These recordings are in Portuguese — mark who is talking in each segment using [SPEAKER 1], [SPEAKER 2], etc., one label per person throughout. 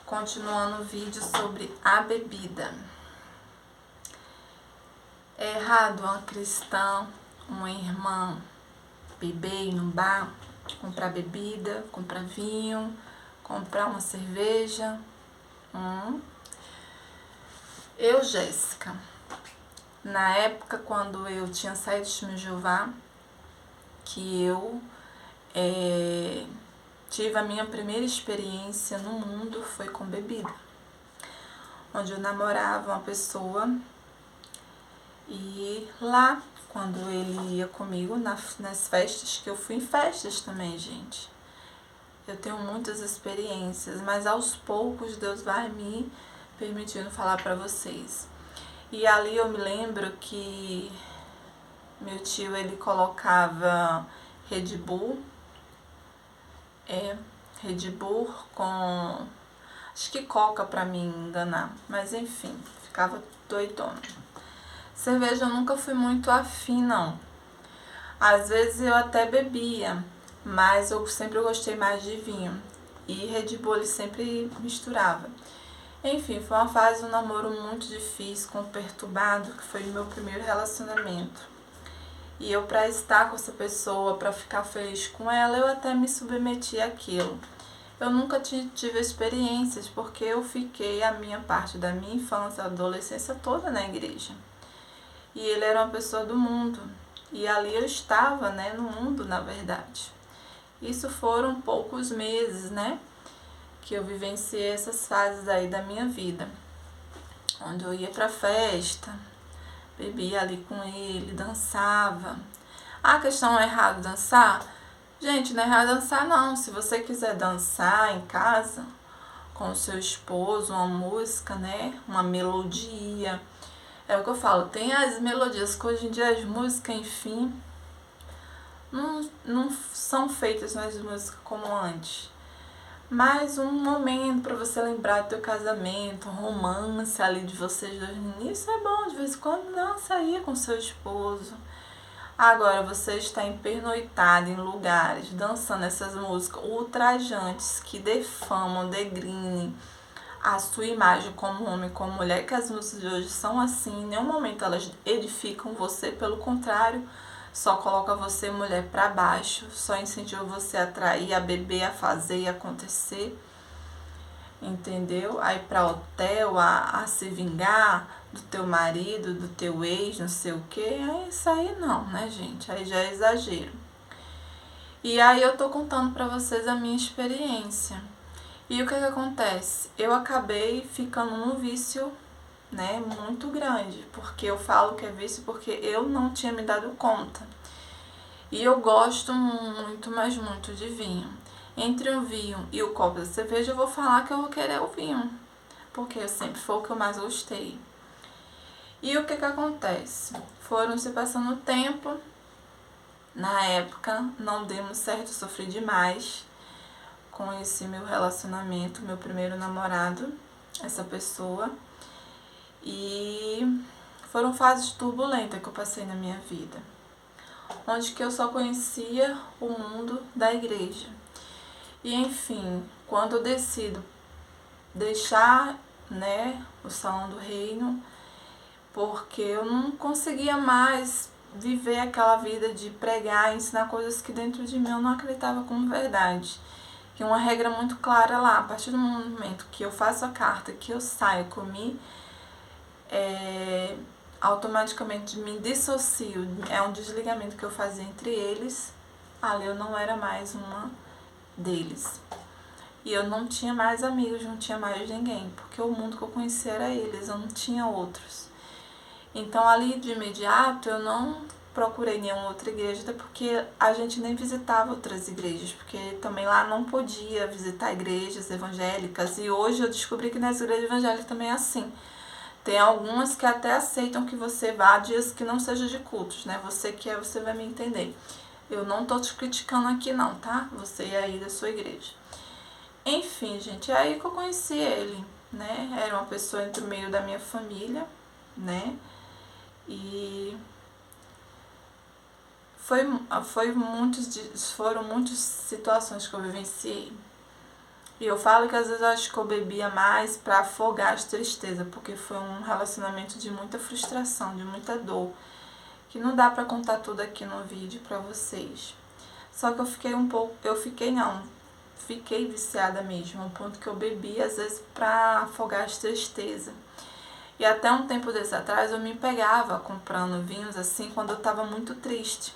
[SPEAKER 1] Continuando o vídeo sobre a bebida. É errado uma cristã, uma irmã, beber no bar, comprar bebida, comprar vinho, comprar uma cerveja? Eu, Jéssica, na época quando eu tinha saído de Testemunho de Jeová, que eu tive a minha primeira experiência no mundo foi com bebida, onde eu namorava uma pessoa e lá, quando ele ia comigo nas festas, que eu fui em festas também, gente, eu tenho muitas experiências, mas aos poucos Deus vai me permitindo falar pra vocês. E ali eu me lembro que meu tio, ele colocava Red Bull com, acho que Coca pra me enganar, mas enfim, ficava doidona. Cerveja eu nunca fui muito afim, não. Às vezes eu até bebia, mas eu sempre gostei mais de vinho. E Red Bull ele sempre misturava. Enfim, foi uma fase, um namoro muito difícil, conturbado, que foi o meu primeiro relacionamento. E eu, pra estar com essa pessoa, pra ficar feliz com ela, eu até me submeti àquilo. Eu nunca tive experiências, porque eu fiquei a minha parte da minha infância, adolescência toda na igreja. E ele era uma pessoa do mundo. E ali eu estava, né, no mundo, na verdade. Isso foram poucos meses, né, que eu vivenciei essas fases aí da minha vida. Onde eu ia pra festa, bebia ali com ele, dançava. A questão é errado dançar? Gente, não é errado dançar não. Se você quiser dançar em casa, com o seu esposo, uma música, né, uma melodia. É o que eu falo, tem as melodias, que hoje em dia as músicas, enfim, não são feitas mais músicas como antes. Mas um momento para você lembrar do teu casamento, um romance ali de vocês dois no início, é bom, de vez em quando dança aí com seu esposo. Agora, você está empernoitado em lugares, dançando essas músicas ultrajantes que defamam, degrinem a sua imagem como homem, como mulher, que as músicas de hoje são assim, em nenhum momento elas edificam você, pelo contrário, só coloca você, mulher, para baixo, só incentiva você a trair, a beber, a fazer e acontecer, entendeu? A ir pra hotel, a se vingar do teu marido, do teu ex, não sei o que, isso aí não, né, gente? Aí já é exagero. E aí eu tô contando pra vocês a minha experiência. E o que acontece? Eu acabei ficando num vício, né, muito grande, porque eu falo que é vício porque eu não tinha me dado conta. E eu gosto muito, mas muito de vinho. Entre o vinho e o copo da cerveja, eu vou falar que eu vou querer o vinho, porque sempre foi o que eu mais gostei. E o que acontece? Foram se passando o tempo, na época não demos certo, sofri demais com esse meu relacionamento, meu primeiro namorado, essa pessoa. E foram fases turbulentas que eu passei na minha vida, onde que eu só conhecia o mundo da igreja. E enfim, quando eu decido deixar, né, o Salão do Reino, porque eu não conseguia mais viver aquela vida de pregar e ensinar coisas que dentro de mim eu não acreditava como verdade. Que uma regra muito clara lá, a partir do momento que eu faço a carta, que eu saio, comi, automaticamente me dissocio, é um desligamento que eu fazia entre eles, ali eu não era mais uma deles. E eu não tinha mais amigos, não tinha mais ninguém, porque o mundo que eu conhecia era eles, eu não tinha outros. Então ali de imediato eu não procurei nenhuma outra igreja, até porque a gente nem visitava outras igrejas, porque também lá não podia visitar igrejas evangélicas, e hoje eu descobri que nas igrejas evangélicas também é assim. Tem algumas que até aceitam que você vá dias que não seja de cultos, né? Você que você vai me entender. Eu não tô te criticando aqui não, tá? Você aí da sua igreja. Enfim, gente, é aí que eu conheci ele, né? Era uma pessoa entre o meio da minha família, né? E foram muitas situações que eu vivenciei. E eu falo que às vezes eu acho que eu bebia mais pra afogar as tristezas, porque foi um relacionamento de muita frustração, de muita dor, que não dá pra contar tudo aqui no vídeo pra vocês. Só que eu fiquei viciada mesmo, ao ponto que eu bebia às vezes pra afogar as tristezas. E até um tempo desse atrás eu me pegava comprando vinhos assim quando eu tava muito triste.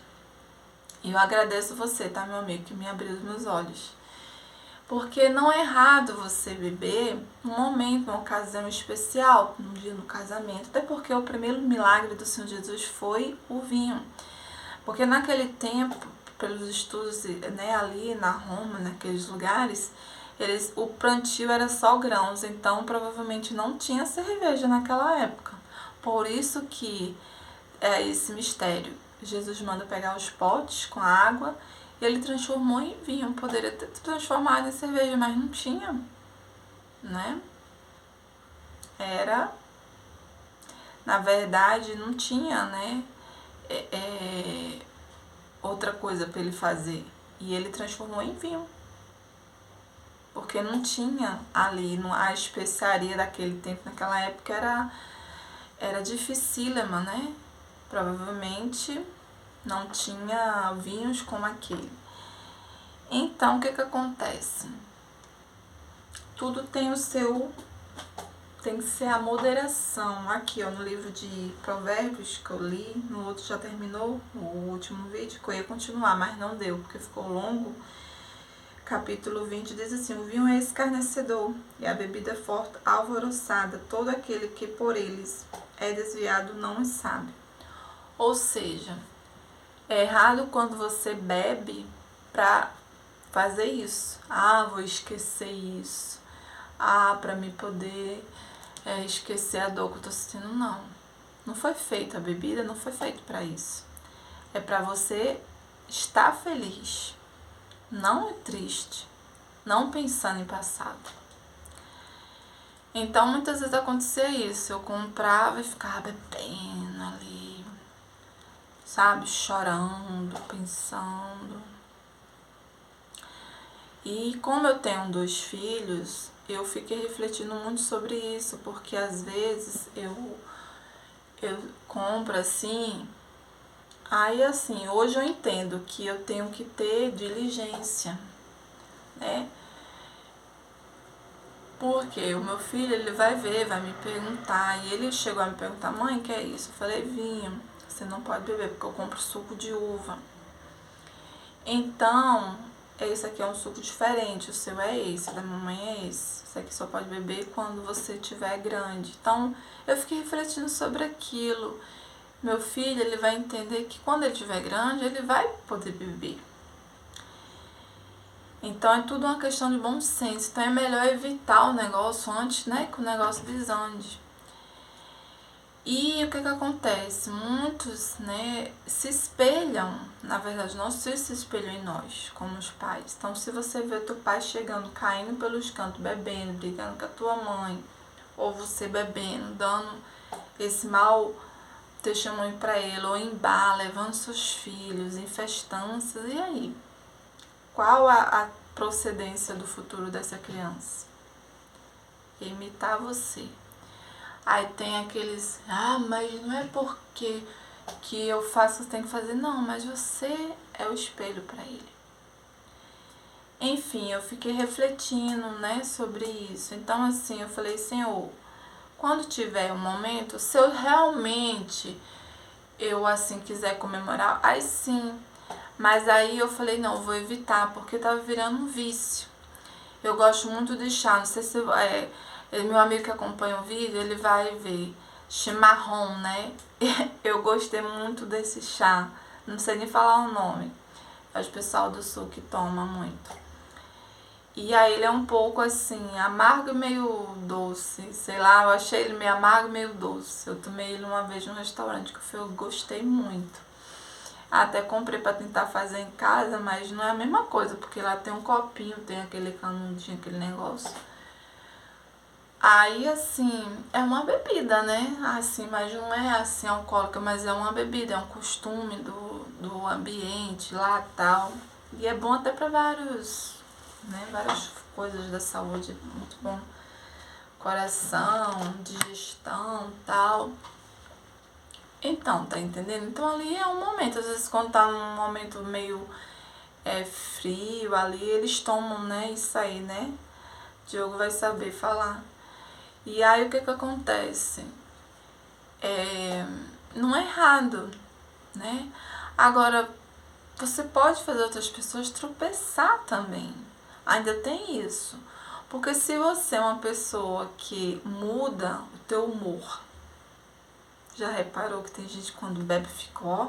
[SPEAKER 1] E eu agradeço você, tá, meu amigo, que me abriu os meus olhos. Porque não é errado você beber num momento, numa ocasião especial, num dia no casamento. Até porque o primeiro milagre do Senhor Jesus foi o vinho. Porque naquele tempo, pelos estudos, né, ali na Roma, naqueles lugares, o plantio era só grãos, então provavelmente não tinha cerveja naquela época. Por isso que é esse mistério. Jesus manda pegar os potes com a água e ele transformou em vinho. Poderia ter transformado em cerveja, mas não tinha, né? Na verdade, não tinha, né? Outra coisa para ele fazer. E ele transformou em vinho. Porque não tinha ali, a especiaria daquele tempo, naquela época era dificílima, né? Provavelmente não tinha vinhos como aquele. Então, o que acontece? Tudo tem tem que ser a moderação. Aqui, ó, no livro de Provérbios que eu li, no outro já terminou, o último vídeo, que eu ia continuar, mas não deu, porque ficou longo. Capítulo 20 diz assim: o vinho é escarnecedor e a bebida forte alvoroçada. Todo aquele que por eles é desviado não é sábio. Ou seja, é errado quando você bebe pra fazer isso. Ah, vou esquecer isso. Ah, pra me poder esquecer a dor que eu tô sentindo. Não. Não foi feita a bebida, não foi feita pra isso. É pra você estar feliz. Não é triste, não pensando em passado. Então, muitas vezes acontecia isso. Eu comprava e ficava bebendo ali, sabe? Chorando, pensando. E como eu tenho 2 filhos, eu fiquei refletindo muito sobre isso, porque às vezes eu compro assim. Aí assim, hoje eu entendo que eu tenho que ter diligência, né? Porque o meu filho, ele vai ver, vai me perguntar. E ele chegou a me perguntar: mãe, que é isso? Eu falei: vinho. Você não pode beber, porque eu compro suco de uva. Então, esse aqui é um suco diferente. O seu é esse, o da mamãe é esse. Esse aqui só pode beber quando você estiver grande. Então, eu fiquei refletindo sobre aquilo. Meu filho, ele vai entender que quando ele estiver grande, ele vai poder beber. Então, é tudo uma questão de bom senso. Então, é melhor evitar o negócio antes, né, que o negócio desande. E o que acontece? Muitos, né, se espelham, na verdade, nossos filhos se espelham em nós, como os pais. Então, se você vê teu pai chegando, caindo pelos cantos, bebendo, brigando com a tua mãe, ou você bebendo, dando esse mau testemunho para ele, ou em bar, levando seus filhos em festanças, e aí? Qual a procedência do futuro dessa criança? Imitar você. Aí tem aqueles: ah, mas não é porque que eu faço, você tem que fazer. Não, mas você é o espelho para ele. Enfim, eu fiquei refletindo, né, sobre isso. Então, assim, eu falei: Senhor, quando tiver um momento, se eu realmente assim quiser comemorar, aí sim. Mas aí eu falei: não, eu vou evitar, porque tava virando um vício. Eu gosto muito de chá, não sei se meu amigo que acompanha o vídeo, ele vai ver chimarrão, né? Eu gostei muito desse chá, não sei nem falar o nome. É o pessoal do sul que toma muito. E aí ele é um pouco assim, amargo e meio doce, sei lá, eu achei ele meio amargo e meio doce. Eu tomei ele uma vez no restaurante que eu gostei muito. Até comprei para tentar fazer em casa, mas não é a mesma coisa, porque lá tem um copinho, tem aquele canudinho, aquele negócio. Aí, assim, é uma bebida, né? Assim, mas não é assim alcoólica, mas é uma bebida, é um costume do ambiente lá e tal. E é bom até para várias coisas da saúde, muito bom. Coração, digestão, tal. Então, tá entendendo? Então ali é um momento, às vezes quando tá num momento meio frio ali, eles tomam, né, isso aí, né? Diogo vai saber falar. E aí o que acontece? Não é errado, né? Agora, você pode fazer outras pessoas tropeçar também. Ainda tem isso. Porque se você é uma pessoa que muda o teu humor, já reparou que tem gente que quando bebe fica, ó,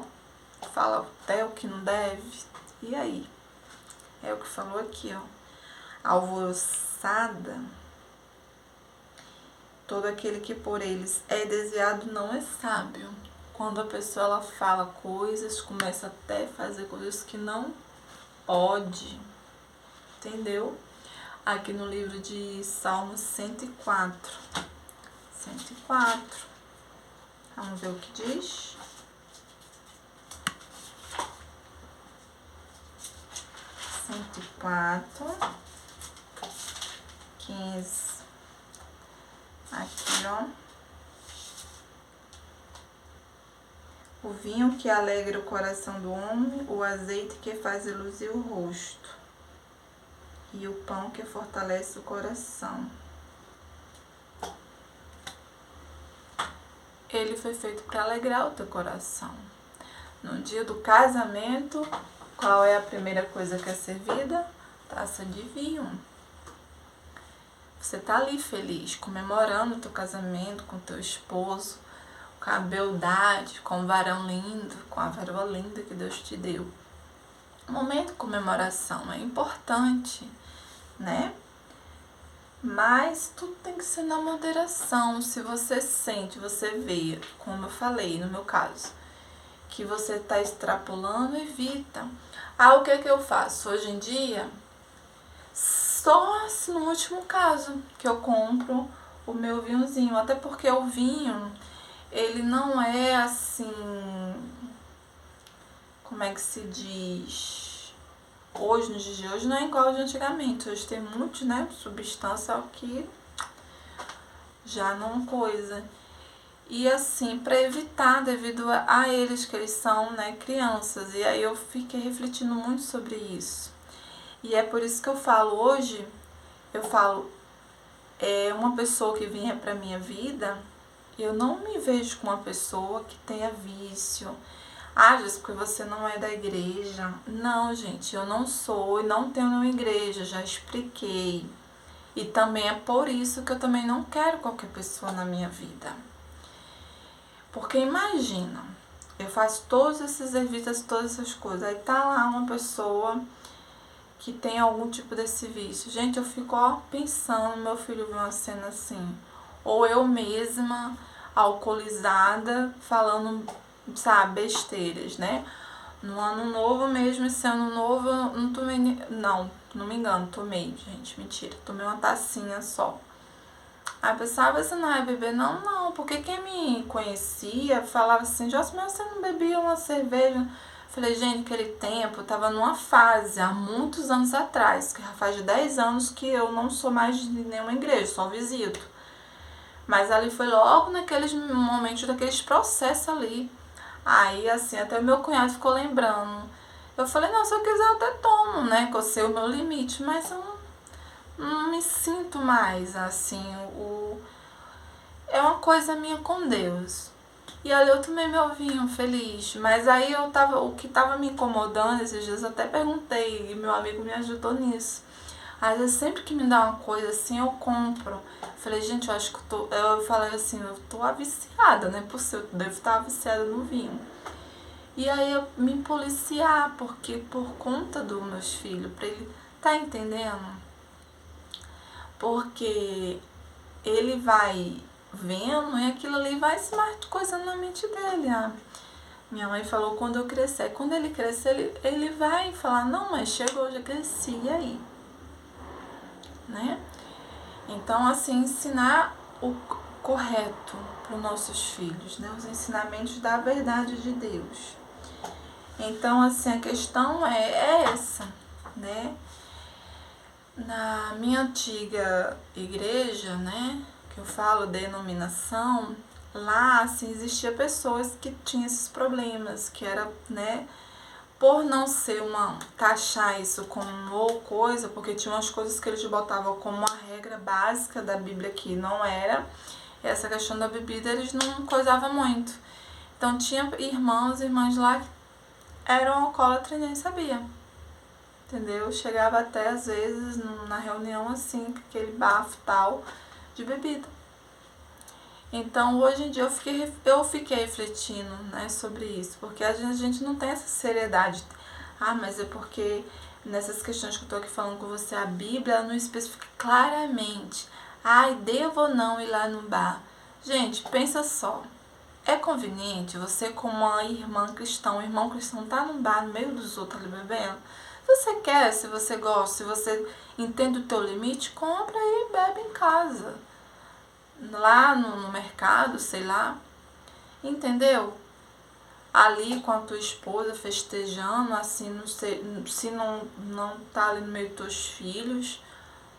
[SPEAKER 1] fala até o que não deve? E aí? É o que falou aqui, ó. Alvoroçada. Todo aquele que por eles é desviado não é sábio. Quando a pessoa ela fala coisas, começa até a fazer coisas que não pode. Entendeu? Aqui no livro de Salmos 104. 104. Vamos ver o que diz. 104. 15. Aqui, ó. O vinho que alegra o coração do homem, o azeite que faz reluzir o rosto, e o pão que fortalece o coração. Ele foi feito para alegrar o teu coração. No dia do casamento, qual é a primeira coisa que é servida? Taça de vinho. Você tá ali feliz, comemorando o teu casamento com o teu esposo, com a beldade, com o varão lindo, com a varoa linda que Deus te deu. Momento de comemoração é importante, né? Mas tudo tem que ser na moderação. Se você sente, você vê, como eu falei no meu caso, que você está extrapolando, evita. O que eu faço? Hoje em dia, só assim, no último caso, que eu compro o meu vinhozinho. Até porque o vinho, ele não é assim, como é que se diz? Hoje, nos dias de hoje, não é igual ao de antigamente. Hoje tem muito, né, substância que já não coisa. E assim, para evitar, devido a eles, que eles são, né, crianças. E aí eu fiquei refletindo muito sobre isso. E é por isso que eu falo hoje, uma pessoa que vinha pra minha vida, eu não me vejo com uma pessoa que tenha vício. Just porque você não é da igreja. Não, gente, eu não sou e não tenho nenhuma igreja, já expliquei. E também é por isso que eu também não quero qualquer pessoa na minha vida. Porque imagina, eu faço todos esses evitas, todas essas coisas, aí tá lá uma pessoa que tem algum tipo desse vício. Gente, eu fico pensando, meu filho viu uma cena assim, ou eu mesma, alcoolizada, falando, sabe, besteiras, né? No ano novo mesmo, esse ano novo, eu não tomei, não me engano, tomei, gente, mentira, tomei uma tacinha só. Aí pensava, você não é beber? Não, porque quem me conhecia falava assim, Josi, mas você não bebia uma cerveja? Falei, gente, naquele tempo eu tava numa fase, há muitos anos atrás, que já faz 10 anos que eu não sou mais de nenhuma igreja, só visito. Mas ali foi logo naqueles momentos, daqueles processos ali. Aí, assim, até o meu cunhado ficou lembrando. Eu falei, não, se eu quiser eu até tomo, né, que eu sei o meu limite, mas eu não me sinto mais, assim, é uma coisa minha com Deus. E ali eu tomei meu vinho feliz, mas aí o que tava me incomodando esses dias, eu até perguntei e meu amigo me ajudou nisso. Às vezes sempre que me dá uma coisa assim, eu compro. Falei, gente, eu acho que eu falei assim, eu tô viciada, né? Por ser, eu devo estar viciada no vinho. E aí eu me policiar, porque por conta dos meus filhos, pra ele, tá entendendo? Porque ele vai vendo e aquilo ali vai se coisando na mente dele. Minha mãe falou, quando eu crescer. Quando ele crescer, ele vai falar, não, mas chegou, já cresci, e aí? Né? Então, assim, ensinar o correto para os nossos filhos, né? Os ensinamentos da verdade de Deus. Então, assim, a questão é essa, né? Na minha antiga igreja, né, que eu falo denominação, lá assim existia pessoas que tinham esses problemas, que era, né, por não ser taxar isso como coisa, porque tinha umas coisas que eles botavam como uma regra básica da Bíblia que não era. Essa questão da bebida eles não coisavam muito. Então tinha irmãos e irmãs lá que eram alcoólatras e nem sabia. Entendeu? Chegava até às vezes na reunião assim, com aquele bafo tal de bebida. Então hoje em dia eu fiquei refletindo, né, sobre isso, porque a gente não tem essa seriedade. Ah, mas é porque nessas questões que eu tô aqui falando com você, a Bíblia ela não especifica claramente. Ai, devo ou não ir lá no bar? Gente, pensa só. É conveniente você, como uma irmã cristã, um irmão cristão, tá no bar no meio dos outros ali bebendo? Se você quer, se você gosta, se você entende o teu limite, compra e bebe em casa. Lá no mercado, sei lá. Entendeu? Ali com a tua esposa festejando, assim, não sei, se não tá ali no meio dos teus filhos,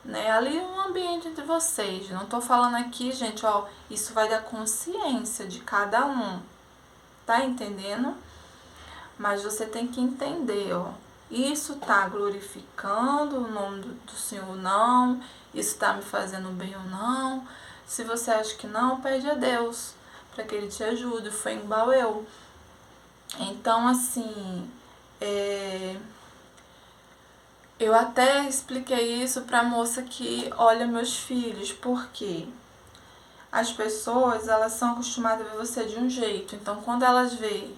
[SPEAKER 1] né? Ali é um ambiente entre vocês. Não tô falando aqui, gente, ó, isso vai da consciência de cada um. Tá entendendo? Mas você tem que entender, ó. Isso tá glorificando o nome do Senhor ou não? Isso tá me fazendo bem ou não? Se você acha que não, pede a Deus para que Ele te ajude. Foi igual eu. Então, assim, eu até expliquei isso pra moça que olha meus filhos, porque as pessoas, elas são acostumadas a ver você de um jeito. Então, quando elas veem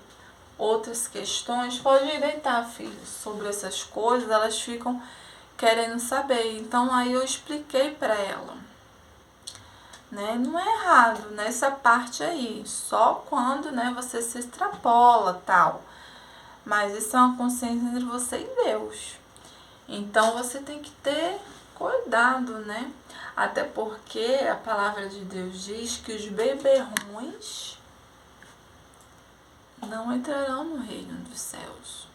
[SPEAKER 1] outras questões, pode ir deitar, filho, sobre essas coisas, elas ficam querendo saber. Então, aí eu expliquei pra ela, né? Não é errado nessa parte aí, só quando, né, você se extrapola, tal. Mas isso é uma consciência entre você e Deus. Então você tem que ter cuidado, né? Até porque a palavra de Deus diz que os beberrões não entrarão no reino dos céus.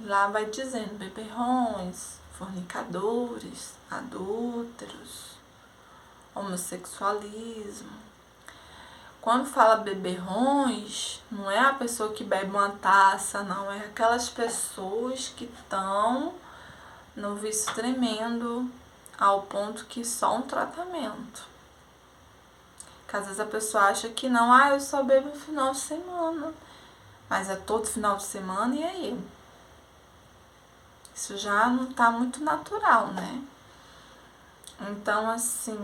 [SPEAKER 1] Lá vai dizendo beberrões, fornicadores, adúlteros, homossexualismo. Quando fala beberrões, não é a pessoa que bebe uma taça, não. É aquelas pessoas que estão no vício tremendo ao ponto que só um tratamento. Que às vezes a pessoa acha que não, eu só bebo no final de semana. Mas é todo final de semana e aí? Isso já não tá muito natural, né? Então, assim,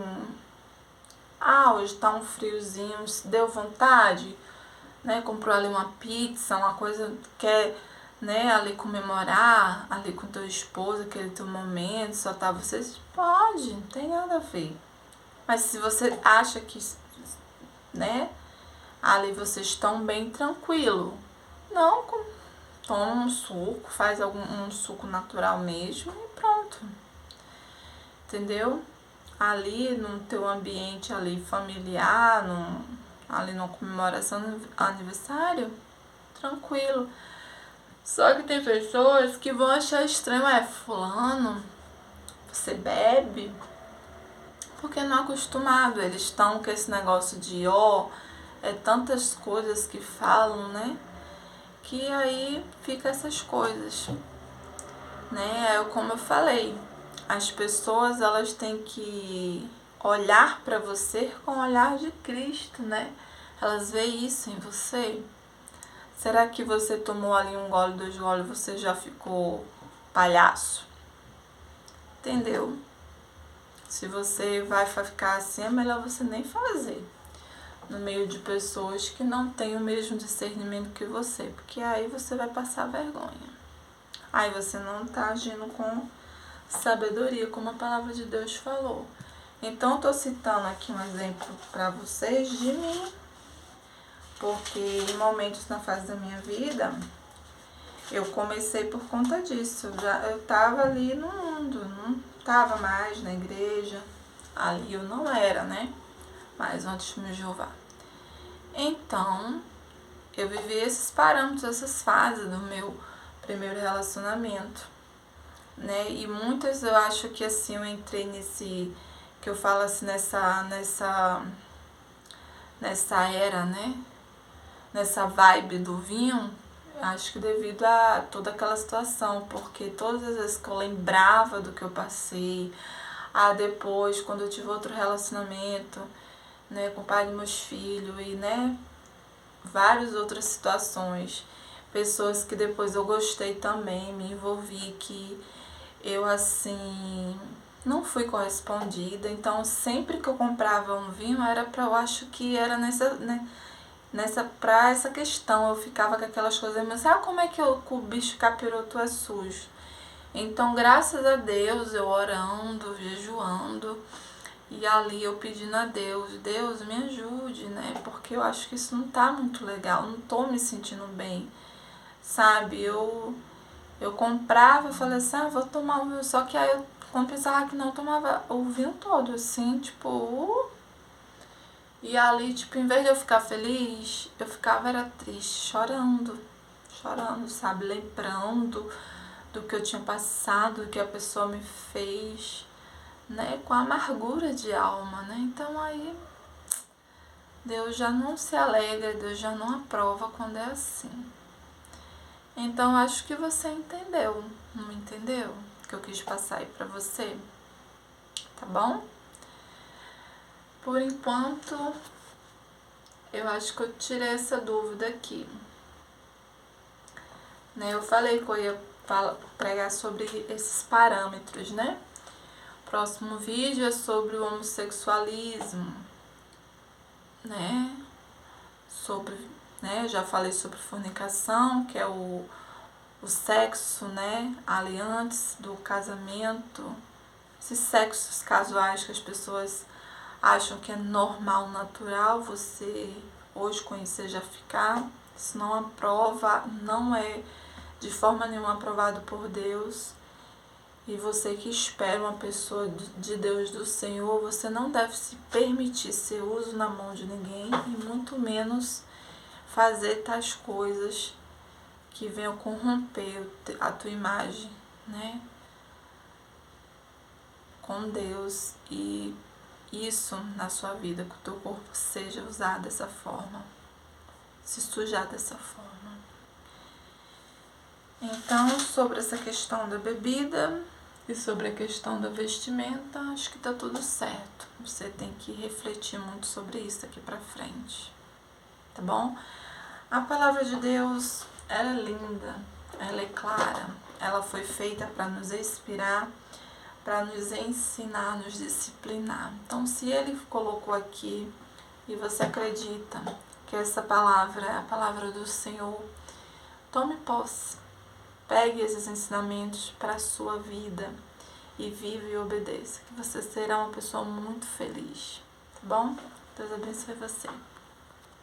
[SPEAKER 1] hoje tá um friozinho, se deu vontade, né? Comprou ali uma pizza, uma coisa, quer, né, ali comemorar, ali com teu esposo, aquele teu momento, só tá vocês, pode, não tem nada a ver. Mas se você acha que, né, ali vocês estão bem tranquilo, não, toma um suco, faz um suco natural mesmo e pronto. Entendeu? Ali no teu ambiente ali familiar, ali numa comemoração de aniversário, tranquilo. Só que tem pessoas que vão achar estranho, fulano, você bebe? Porque não é acostumado, eles estão com esse negócio de tantas coisas que falam, né? Que aí fica essas coisas, né? Como eu falei, as pessoas elas têm que olhar para você com o olhar de Cristo, né? Elas veem isso em você. Será que você tomou ali um gole, 2 goles, você já ficou palhaço? Entendeu? Se você vai ficar assim, é melhor você nem fazer. No meio de pessoas que não têm o mesmo discernimento que você, porque aí você vai passar vergonha. Aí você não está agindo com sabedoria, como a palavra de Deus falou. Então, eu estou citando aqui um exemplo para vocês de mim, porque em momentos na fase da minha vida, eu comecei por conta disso. Eu estava ali no mundo, não estava mais na igreja, ali eu não era, né? Mas antes de Jeová. Então, eu vivi esses parâmetros, essas fases do meu primeiro relacionamento. né? E muitas eu acho que assim eu entrei nesse, que eu falo assim, nessa era, né? Nessa vibe do vinho, acho que devido a toda aquela situação, porque todas as vezes que eu lembrava do que eu passei, depois, quando eu tive outro relacionamento, né, com o pai dos meus filhos e, né, várias outras situações, pessoas que depois eu gostei também, me envolvi, que eu, assim, não fui correspondida. Então, sempre que eu comprava um vinho, era pra, eu acho que era pra essa questão. Eu ficava com aquelas coisas, mas como é que o bicho capiroto é sujo? Então, graças a Deus, eu orando, jejuando, e ali eu pedindo a Deus, Deus me ajude, né? Porque eu acho que isso não tá muito legal, não tô me sentindo bem, sabe? Eu comprava, eu falei assim, vou tomar o vinho, só que aí eu, quando pensava que não, eu tomava o vinho todo, assim, tipo, e ali, tipo, em vez de eu ficar feliz, eu ficava, era triste, chorando, sabe? Lembrando do que eu tinha passado, do que a pessoa me fez, né? Com amargura de alma, né? Então aí Deus já não se alegra, Deus já não aprova quando é assim. Então acho que você entendeu, não entendeu? Que eu quis passar aí pra você, tá bom? Por enquanto, eu acho que eu tirei essa dúvida aqui. Né? Eu falei que eu ia pregar sobre esses parâmetros, né? Próximo vídeo é sobre o homossexualismo, né? Sobre, né? Eu já falei sobre fornicação, que é o sexo, né? Ali antes do casamento, esses sexos casuais que as pessoas acham que é normal, natural, você hoje conhecer, já ficar. Isso não aprova, não é de forma nenhuma aprovado por Deus. E você que espera uma pessoa de Deus, do Senhor, você não deve se permitir ser uso na mão de ninguém e muito menos fazer tais coisas que venham corromper a tua imagem, né? Com Deus, e isso na sua vida, que o teu corpo seja usado dessa forma, se sujar dessa forma. Então, sobre essa questão da bebida e sobre a questão da vestimenta, acho que tá tudo certo. Você tem que refletir muito sobre isso aqui pra frente, tá bom? A palavra de Deus, ela é linda, ela é clara, ela foi feita para nos inspirar, para nos ensinar, nos disciplinar. Então, se Ele colocou aqui e você acredita que essa palavra é a palavra do Senhor, tome posse, pegue esses ensinamentos para a sua vida e vive e obedeça, que você será uma pessoa muito feliz, tá bom? Deus abençoe você.